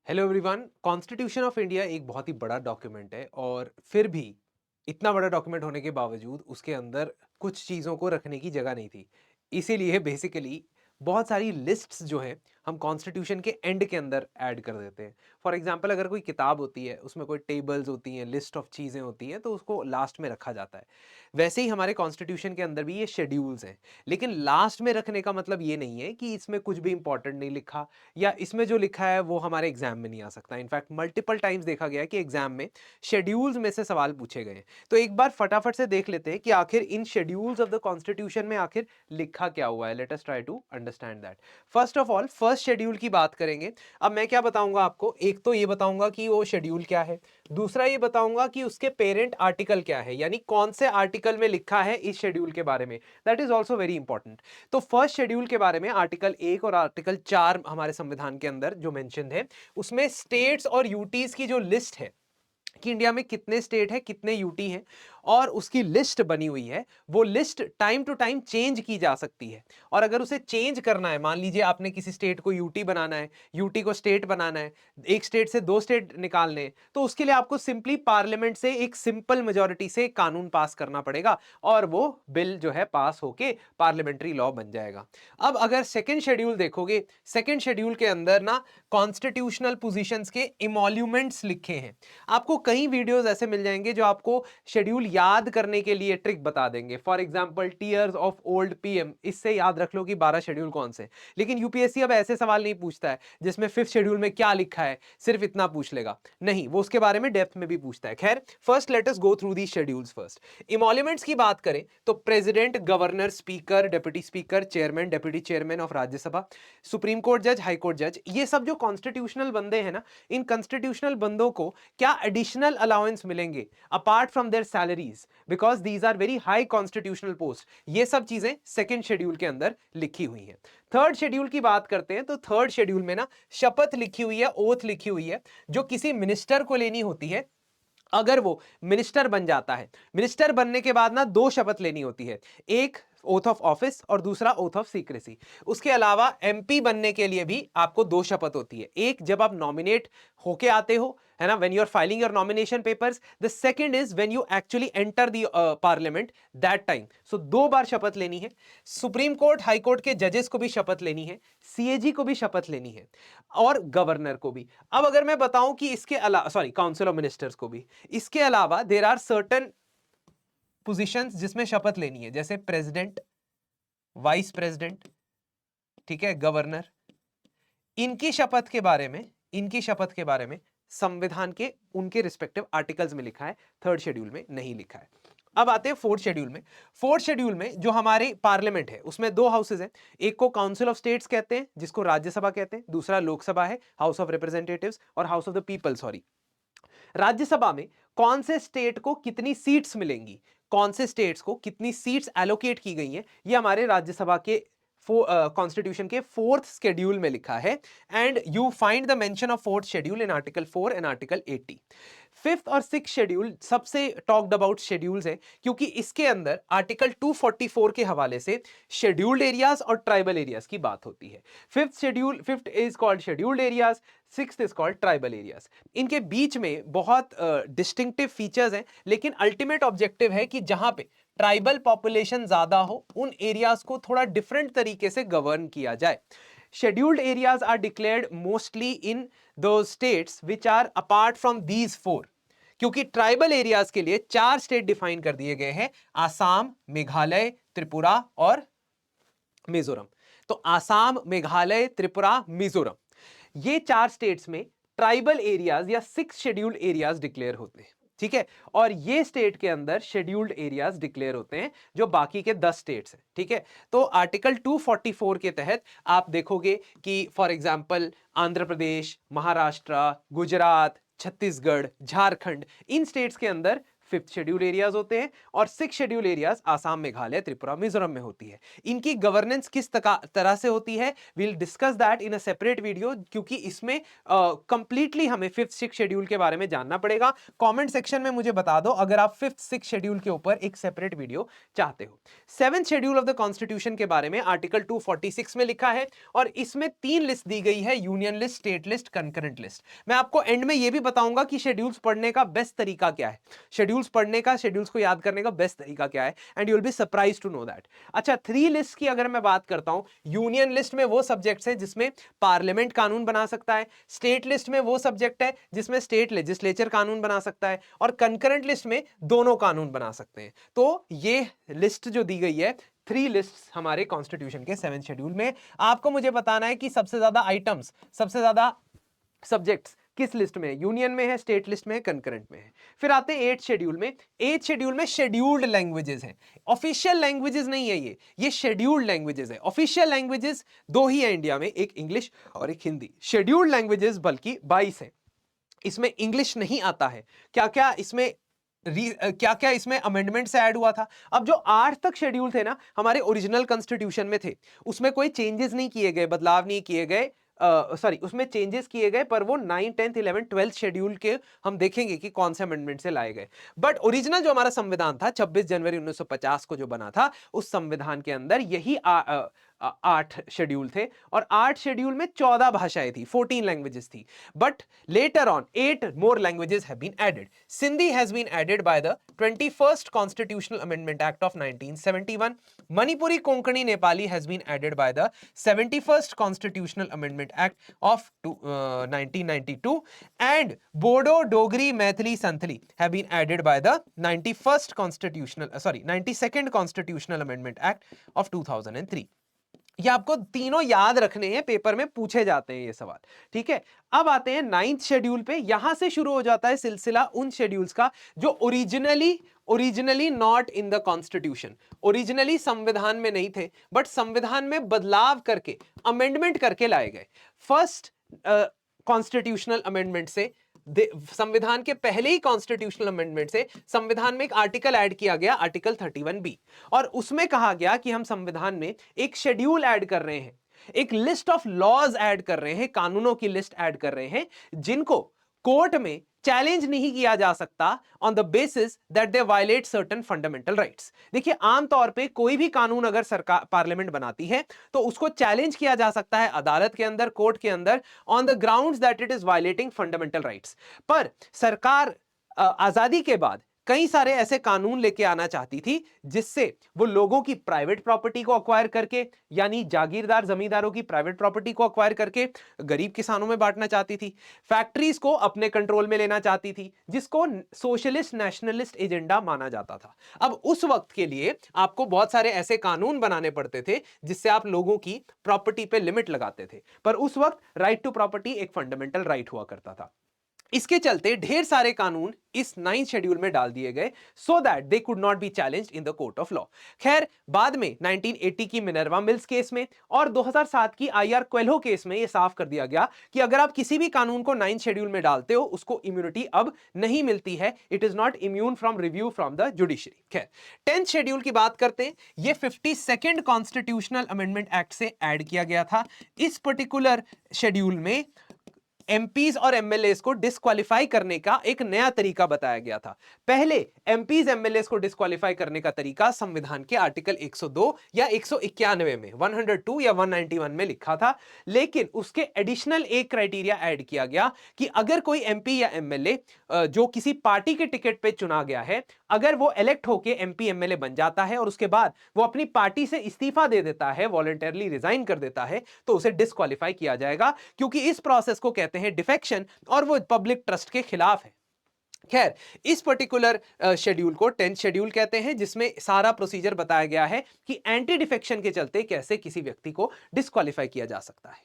Hello everyone. Constitution of India एक बहुत ही बड़ा डॉक्यूमेंट है और फिर भी इतना बड़ा डॉक्यूमेंट होने के बावजूद उसके अंदर कुछ चीज़ों को रखने की जगह नहीं थी। इसीलिए बेसिकली बहुत सारी लिस्ट्स जो हैं हम कॉन्स्टिट्यूशन के एंड के अंदर ऐड कर देते हैं। फॉर एग्जांपल अगर कोई किताब होती है उसमें कोई टेबल्स होती हैं, लिस्ट ऑफ चीज़ें होती हैं, तो उसको लास्ट में रखा जाता है। वैसे ही हमारे कॉन्स्टिट्यूशन के अंदर भी ये शेड्यूल्स हैं, लेकिन लास्ट में रखने का मतलब ये नहीं है कि इसमें कुछ भी इंपॉर्टेंट नहीं लिखा या इसमें जो लिखा है वो हमारे एग्जाम में नहीं आ सकता। इनफैक्ट मल्टीपल टाइम्स देखा गया है कि एग्जाम में शेड्यूल्स में से सवाल पूछे गए हैं। तो एक बार फटाफट से देख लेते हैं कि आखिर इन शेड्यूल्स ऑफ द कॉन्स्टिट्यूशन में आखिर लिखा क्या हुआ है। Let us try to understand that. First of all first schedule की बात करेंगे। अब मैं क्या बताऊंगा आपको, एक तो ये बताऊंगा कि वो शेड्यूल क्या है, दूसरा ये बताऊंगा कि उसके पेरेंट आर्टिकल क्या है, यानी कौन से आर्टिकल में लिखा है इस शेड्यूल के बारे में। That is also very important. तो फर्स्ट शेड्यूल के बारे में आर्टिकल 1 और आर्टिकल 4 हमारे संविधान के अंदर जो मेंशन है, उसमें स्टेट्स और यूटीज की जो लिस्ट है कि इंडिया में कितने स्टेट है, कितने यूटी हैं, और उसकी लिस्ट बनी हुई है। वो list time to time change की जा सकती है। और अगर उसे चेंज करना है, मान लीजिए आपने किसी स्टेट को यूटी बनाना है, यूटी को स्टेट बनाना है, एक स्टेट से दो स्टेट निकालने हैं, तो उसके लिए आपको सिंपली पार्लियामेंट से एक सिंपल मेजॉरिटी से कानून पास करना पड़ेगा और वो बिल जो है पास होके पार्लियामेंट्री लॉ बन जाएगा। अब अगर सेकेंड शेड्यूल देखोगे, सेकेंड शेड्यूल के अंदर ना कॉन्स्टिट्यूशनल पोजीशंस के इमोल्यूमेंट्स लिखे हैं। आपको कई वीडियोस ऐसे मिल जाएंगे जो आपको शेड्यूल याद करने के लिए ट्रिक बता देंगे। For example tears of old PM, इससे याद रख लो कि 12 शेड्यूल कौन से। लेकिन यूपीएससी अब ऐसे सवाल नहीं पूछता है जिसमें फिफ्थ शेड्यूल में क्या लिखा है सिर्फ इतना पूछ लेगा, नहीं, वो उसके बारे में डेप्थ में भी पूछता है। खैर, first let us go through the schedules first. Emoluments की बात करें तो president, governor, speaker, deputy speaker, chairman, deputy chairman of Rajya Sabha, supreme court जज, हाई कोर्ट जज, ये सब जो कॉन्स्टिट्यूशनल बंदे हैं ना, इन कॉन्स्टिट्यूशनल बंदों को क्या एडिशनल अलाउंस मिलेंगे apart from their salaries, because these are very high constitutional post. ये सब चीजें सेकंड शेड्यूल के अंदर लिखी हुई हैं। थर्ड शेड्यूल की बात करते हैं तो थर्ड शेड्यूल में ना शपथ लिखी हुई है, ओथ लिखी हुई है, जो किसी मिनिस्टर को लेनी होती है अगर वो मिनिस्टर बन जाता है। मिनिस्टर बनने के बाद ना दो शपथ लेनी होती है, एक ओथ ऑफ ऑफिस और दूसरा ओथ ऑफ सीक्रेसी। उसके अलावा एमपी बनने के लिए भी आपको दो शपथ होती है, एक जब आप नॉमिनेट होके आते हो, है ना, when you are filing your nomination papers. The second is when you actually enter the parliament, that time. So दो बार शपथ लेनी है। सुप्रीम कोर्ट, हाई कोर्ट के जजेस को भी शपथ लेनी है, सीएजी को भी शपथ लेनी है, और गवर्नर को भी। अब अगर मैं बताऊं कि इसके अलावा, सॉरी, काउंसिल ऑफ मिनिस्टर्स को भी, इसके अलावा देर आर सर्टन पोजीशंस जिसमें शपथ लेनी है, जैसे प्रेसिडेंट, वाइस प्रेसिडेंट, ठीक है, गवर्नर। इनकी शपथ के बारे में, इनकी शपथ के बारे में संविधान के उनके रिस्पेक्टिव आर्टिकल्स में लिखा है, थर्ड शेड्यूल में नहीं लिखा है। अब आते हैं फोर्थ शेड्यूल में। फोर्थ शेड्यूल में जो हमारे पार्लियामेंट है उसमें दो हाउसेज हैं, एक को काउंसिल ऑफ स्टेट्स कहते हैं जिसको राज्यसभा कहते हैं, दूसरा लोकसभा है, हाउस ऑफ रिप्रेजेंटेटिव्स और house of the people, sorry. Rajya Sabha में कौन से स्टेट को कितनी सीट्स मिलेंगी, कौन से स्टेट्स को कितनी सीट्स एलोकेट की गई हैं, ये हमारे राज्यसभा के कॉन्स्टिट्यूशन के फोर्थ शेड्यूल में लिखा है। And you find the mention of fourth schedule in article 4 and article 80। Fifth और सिक्स शेड्यूल सबसे टॉक्ड अबाउट शेड्यूल्स है, क्योंकि इसके अंदर आर्टिकल 244 के हवाले से शेड्यूल्ड एरियाज और ट्राइबल एरियाज की बात होती है। Fifth schedule, fifth is called scheduled areas, sixth is called tribal areas. इनके बीच में बहुत डिस्टिंक्टिव फीचर्स हैं, लेकिन अल्टीमेट ऑब्जेक्टिव है कि जहां पे ट्राइबल पॉपुलेशन ज्यादा हो उन एरियाज को थोड़ा डिफरेंट तरीके से गवर्न किया जाए। Scheduled areas are declared mostly in दो states which are apart from these four, क्योंकि ट्राइबल एरियाज के लिए चार स्टेट डिफाइन कर दिए गए हैं, आसाम, मेघालय, त्रिपुरा और मिजोरम। तो आसाम, मेघालय, त्रिपुरा, मिजोरम, ये चार स्टेट्स में ट्राइबल एरियाज या सिक्स शेड्यूल्ड एरियाज डिक्लेयर होते हैं, ठीक है। और ये स्टेट के अंदर शेड्यूल्ड एरियाज डिक्लेयर होते हैं जो बाकी के 10 स्टेट्स हैं, ठीक है। तो आर्टिकल 244 के तहत आप देखोगे कि for example Andhra Pradesh, Maharashtra, Gujarat, Chhattisgarh, Jharkhand, in states के अंदर 5th शेड्यूल एरियाज होते हैं और 6 शेड्यूल एरियाज आसाम, मेघालय, त्रिपुरा, मिजोरम में होती है। इनकी गवर्नेंस किस तरह से होती है, we'll discuss that in a separate video, क्योंकि इसमें कंप्लीटली हमें 5th 6 शेड्यूल के बारे में जानना पड़ेगा। कमेंट सेक्शन में मुझे बता दो अगर आप 5th 6 शेड्यूल के ऊपर एक सेपरेट वीडियो चाहते हो। 7th schedule of the constitution के बारे में आर्टिकल 246 में लिखा है और इसमें 3 लिस्ट दी गई है, union list, state list, concurrent list. मैं आपको एंड में यह भी बताऊंगा कि शेड्यूल्स पढ़ने का बेस्ट तरीका क्या है, शेड्यूल्स पढ़ने का, शेड्यूल्स को याद करने का बेस्ट तरीका क्या है, and you will be surprised to know that. अच्छा, 3 लिस्ट की अगर मैं बात करता हूं, यूनियन लिस्ट में वो सब्जेक्ट्स हैं जिसमें पार्लियामेंट कानून बना सकता है, स्टेट लिस्ट में वो सब्जेक्ट है जिसमें स्टेट लेजिस्लेचर कानून बना सकता है, और कंकरेंट लिस्ट में दोनों कानून बना सकते हैं। तो ये लिस्ट जो दी गई है, 3 लिस्ट हमारे कॉन्स्टिट्यूशन के 7th शेड्यूल में। आपको मुझे बताना है कि सबसे ज्यादा आइटम्स, सबसे ज्यादा सब्जेक्ट्स किस लिस्ट में है, यूनियन में है, स्टेट लिस्ट में है, कंकरेंट में है। फिर आते हैं 8th शेड्यूल में। 8th शेड्यूल में शेड्यूल्ड लैंग्वेजेस हैं, ऑफिशियल लैंग्वेजेस नहीं है, ये शेड्यूल्ड लैंग्वेजेस है। ऑफिशियल लैंग्वेजेस 2 ही है इंडिया में, एक इंग्लिश और एक हिंदी। शेड्यूल्ड लैंग्वेजेस बल्कि 22 है। इसमें इंग्लिश नहीं आता है। क्या क्या इसमें अमेंडमेंट से ऐड हुआ था। अब जो 8 तक शेड्यूल थे ना, हमारे ओरिजिनल कॉन्स्टिट्यूशन में थे, उसमें कोई चेंजेस नहीं किए गए, बदलाव नहीं किए गए, उसमें चेंजेस किए गए, पर वो 9, 10th, 11th, 12th शेड्यूल के हम देखेंगे कि कौन से अमेंडमेंट से लाए गए। बट ओरिजिनल जो हमारा संविधान था 26 जनवरी 1950 को जो बना था, उस संविधान के अंदर यही 8 शेड्यूल थे और 8 शेड्यूल में 14 भाषाएं थी, 14 लैंग्वेजेस थी। But later on 8 more languages have been added. Sindhi has been added by the 21st constitutional amendment act of 1971। Manipuri Konkani Nepali has been added by the 71st constitutional amendment act of 1992 and Bodo, Dogri, Maithili, Santhali have been added by the 92nd constitutional amendment act of 2003। ये आपको तीनों याद रखने हैं, paper में पूछे जाते हैं ये सवाल, ठीक है। अब आते हैं 9th शेड्यूल पे। यहां से शुरू हो जाता है सिलसिला उन शेड्यूल्स का जो originally not in the constitution, originally संविधान में नहीं थे, बट संविधान में बदलाव करके, अमेंडमेंट करके लाए गए। फर्स्ट कॉन्स्टिट्यूशनल अमेंडमेंट से, संविधान के पहले ही कॉन्स्टिट्यूशनल अमेंडमेंट से संविधान में एक आर्टिकल ऐड किया गया, आर्टिकल 31B, और उसमें कहा गया कि हम संविधान में एक शेड्यूल ऐड कर रहे हैं, एक लिस्ट ऑफ लॉज ऐड कर रहे हैं, कानूनों की लिस्ट ऐड कर रहे हैं, जिनको कोर्ट में चैलेंज नहीं किया जा सकता on the basis that they violate certain fundamental rights. देखिए, आमतौर पे कोई भी कानून अगर सरकार, पार्लियामेंट बनाती है, तो उसको चैलेंज किया जा सकता है अदालत के अंदर, कोर्ट के अंदर, on the grounds that it is violating fundamental rights. पर सरकार आजादी के बाद कई सारे ऐसे कानून लेके आना चाहती थी जिससे वो लोगों की प्राइवेट प्रॉपर्टी को अक्वायर करके, यानी जागीरदार जमींदारों की प्राइवेट प्रॉपर्टी को अक्वायर करके गरीब किसानों में बांटना चाहती थी, फैक्ट्रीज को अपने कंट्रोल में लेना चाहती थी, जिसको सोशलिस्ट नेशनलिस्ट एजेंडा माना जाता था। अब उस वक्त के लिए आपको बहुत सारे ऐसे कानून बनाने पड़ते थे जिससे आप लोगों की प्रॉपर्टी पे लिमिट लगाते थे, पर उस वक्त राइट टू प्रॉपर्टी एक फंडामेंटल राइट हुआ करता था। इसके चलते ढेर सारे कानून इस 9th शेड्यूल में डाल दिए गए so that they could not be challenged in the court of law. खैर, बाद में 1980 की मिनर्वा मिल्स केस में और 2007 की आईआर क्वेल्हो केस में यह साफ कर दिया गया कि अगर आप किसी भी कानून को 9th शेड्यूल में डालते हो, उसको इम्यूनिटी अब नहीं मिलती है, it is not immune from review from the judiciary. खैर, 10th शेड्यूल की बात करते हैं। यह 52nd कॉन्स्टिट्यूशनल अमेंडमेंट एक्ट से ऐड किया गया था। इस पर्टिकुलर शेड्यूल में एमपीज और एमएलएस को डिस्क्वालीफाई करने का एक नया तरीका बताया गया था। पहले एमपीज एमएलएस को डिस्क्वालीफाई करने का तरीका संविधान के आर्टिकल 102 या 191 में, 102 या 191 में लिखा था, लेकिन उसके एडिशनल एक क्राइटेरिया ऐड किया गया कि अगर कोई एमपी या एमएलए जो किसी पार्टी के टिकट पे चुना गया है, अगर वो इलेक्ट होके एमपी एमएलए बन जाता है और उसके बाद वो अपनी पार्टी से इस्तीफा दे देता है, वॉलंटरली रिजाइन कर देता है, तो उसे डिस्क्वालीफाई किया जाएगा, क्योंकि इस प्रोसेस को कहते हैं डिफेक्शन और वो पब्लिक ट्रस्ट के खिलाफ है। खैर, इस पर्टिकुलर शेड्यूल को 10th शेड्यूल कहते हैं, जिसमें सारा प्रोसीजर बताया गया है कि एंटी डिफेक्शन के चलते कैसे किसी व्यक्ति को डिस्क्वालीफाई किया जा सकता है।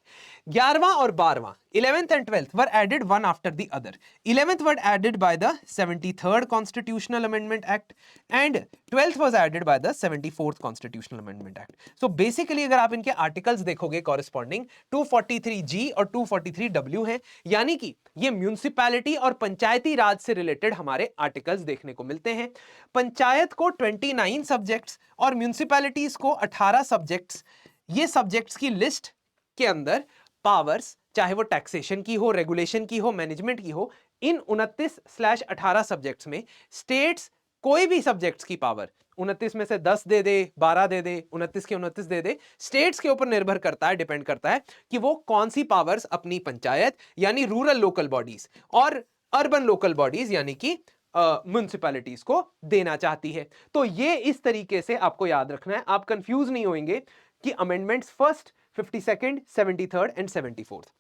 11वां और 12वां, 11th and 12th were added one after the other. 11th were added by the 73rd constitutional amendment act and 12th was added by the 74th constitutional amendment act. So basically अगर आप इनके आर्टिकल्स देखोगे, corresponding 243G और 243W हैं, यानी कि ये municipality और पंचायती राज से रिलेटेड रिलेटेड हमारे आर्टिकल्स देखने को मिलते हैं। पंचायत को 29 सब्जेक्ट्स और म्यूनिसिपैलिटीज को 18 सब्जेक्ट्स, ये सब्जेक्ट्स की लिस्ट के अंदर पावर्स, चाहे वो टैक्सेशन की हो, रेगुलेशन की हो, मैनेजमेंट की हो, इन 29/18 सब्जेक्ट्स में स्टेट्स कोई भी सब्जेक्ट्स की पावर 29 में से 10 दे दे, 12 दे दे, 29 के 29 दे दे, स्टेट्स के ऊपर निर्भर करता है, डिपेंड करता है कि वो कौन सी पावर्स अपनी पंचायत यानी रूरल लोकल बॉडीज और अर्बन लोकल बॉडीज यानी कि म्युनिसिपैलिटीज को देना चाहती है। तो ये इस तरीके से आपको याद रखना है, आप कंफ्यूज नहीं होंगे कि amendments first, 52nd, 73rd and 74th।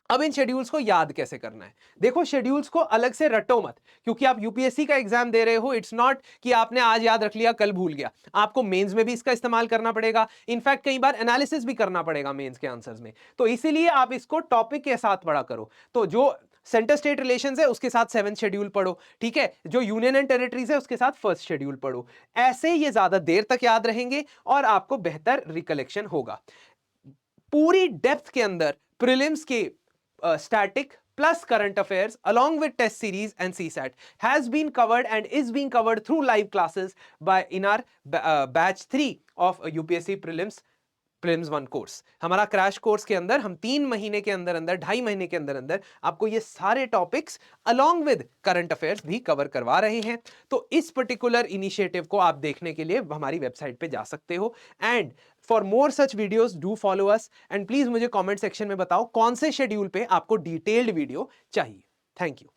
अब इन शेड्यूल्स को याद कैसे करना है? देखो, शेड्यूल्स को अलग से रटो मत, क्योंकि आप यूपीएससी का एग्जाम दे रहे हो। इट्स नॉट कि आपने आज याद रख लिया कल भूल गया, आपको मेंस में भी इसका इस्तेमाल करना पड़ेगा, इनफैक्ट कई बार एनालिसिस भी करना पड़ेगा मेंस के आंसर्स में। तो इसीलिए आप इसको टॉपिक के साथ पढ़ा करो। तो जो सेंटर स्टेट रिलेशंस है उसके साथ 7th शेड्यूल पढ़ो, ठीक है, जो यूनियन एंड टेरिटरीज है उसके साथ 1st शेड्यूल पढ़ो। ऐसे ये ज्यादा देर तक याद रहेंगे और आपको बेहतर रिकलेक्शन होगा। पूरी डेप्थ के अंदर प्रीलिम्स के static plus current affairs along with test series and CSAT has been covered and is being covered through live classes by in our batch 3 of UPSC prelims 1 course. हमारा crash course के अंदर हम 3 महीने के अंदर अंदर, 2.5 महीने के अंदर अंदर आपको ये सारे topics along with current affairs भी कवर करवा रहे हैं। तो इस पर्टिकुलर इनिशिएटिव को आप देखने के लिए हमारी वेबसाइट पे जा सकते हो। And for more such videos do follow us and please मुझे कमेंट सेक्शन में बताओ कौन से शेड्यूल पे आपको डिटेल्ड वीडियो चाहिए। Thank you.